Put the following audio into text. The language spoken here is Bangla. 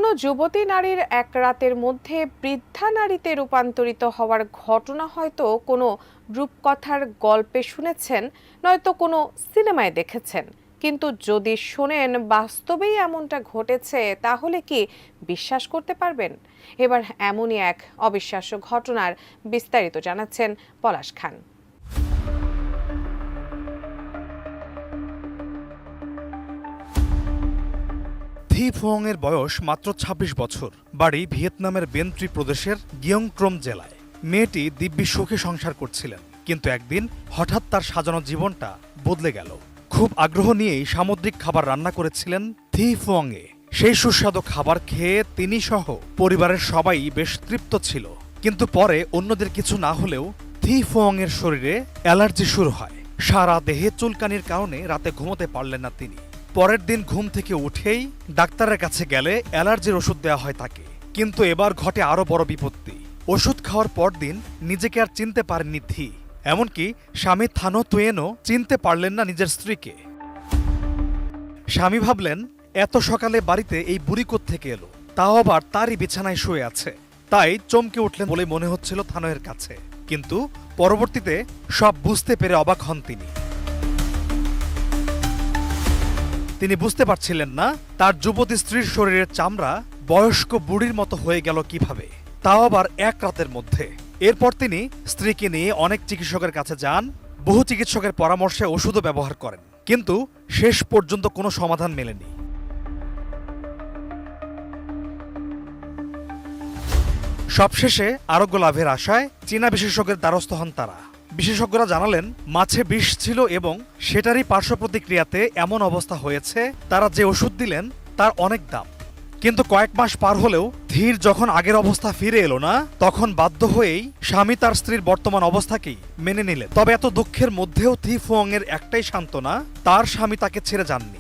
কোনো যুবতী নারীর এক রাতের মধ্যে বৃদ্ধা নারীতে রূপান্তরিত হওয়ার ঘটনা হয়তো কোনো রূপকথার গল্পে শুনেছেন, নয়তো কোনো সিনেমায় দেখেছেন। কিন্তু যদি শোনেন বাস্তবেই এমনটা ঘটেছে, তাহলে কি বিশ্বাস করতে পারবেন? এবার এমনই এক অবিশ্বাস্য ঘটনার বিস্তারিত জানাচ্ছেন পলাশ খান। থি ফোং এর বয়স মাত্র ২৬ বছর। বাড়ি ভিয়েতনামের বেন ট্রি প্রদেশের গিয়ংট্রোম জেলায়। মেয়েটি দিব্যি সুখে সংসার করছিলেন, কিন্তু একদিন হঠাৎ তার সাজানো জীবনটা বদলে গেল। খুব আগ্রহ নিয়েই সামুদ্রিক খাবার রান্না করেছিলেন থি ফোং এ। সেই সুস্বাদু খাবার খেয়ে তিনি সহ পরিবারের সবাই বেশ তৃপ্ত ছিল। কিন্তু পরে অন্যদের কিছু না হলেও থি ফোং এর শরীরে অ্যালার্জি শুরু হয়। সারা দেহে চুলকানির কারণে রাতে ঘুমোতে পারলেন না তিনি। পরের দিন ঘুম থেকে উঠেই ডাক্তারের কাছে গেলে অ্যালার্জির ওষুধ দেওয়া হয় তাকে। কিন্তু এবার ঘটে আরো বড় বিপত্তি। ওষুধ খাওয়ার পর দিন নিজেকে আর চিনতে পারেননি থি। এমনকি স্বামী থানো তুয়েনও চিনতে পারলেন না নিজের স্ত্রীকে। স্বামী ভাবলেন, এত সকালে বাড়িতে এই বুড়ি কোত্থেকে এলো, তাও আবার তারই বিছানায় শুয়ে আছে। তাই চমকে উঠলেন বলে মনে হচ্ছিল থানোয়ের কাছে। কিন্তু পরবর্তীতে সব বুঝতে পেরে অবাক হন তিনি। তিনি বুঝতে পারছিলেন না তার যুবতী স্ত্রীর শরীরের চামড়া বয়স্ক বুড়ির মতো হয়ে গেল কিভাবে, তাও আবার এক রাতের মধ্যে। এরপর তিনি স্ত্রীকে নিয়ে অনেক চিকিৎসকের কাছে যান, বহু চিকিৎসকের পরামর্শে ওষুধও ব্যবহার করেন, কিন্তু শেষ পর্যন্ত কোনো সমাধান মেলেনি। সবশেষে আরোগ্য লাভের আশায় চীনা বিশেষজ্ঞের দ্বারস্থ হন তারা। বিশেষজ্ঞরা জানালেন, মাছে বিষ ছিল এবং সেটারই পার্শ্ব প্রতিক্রিয়াতে এমন অবস্থা হয়েছে। তারা যে ওষুধ দিলেন তার অনেক দাম। কিন্তু কয়েক মাস পার হলেও ধীর যখন আগের অবস্থা ফিরে এলো না, তখন বাধ্য হয়েই স্বামী তার স্ত্রীর বর্তমান অবস্থাকেই মেনে নিলেন। তবে এত দুঃখের মধ্যেও থি ফোং এর একটাই সান্ত্বনা, তার স্বামী তাকে ছেড়ে যাননি।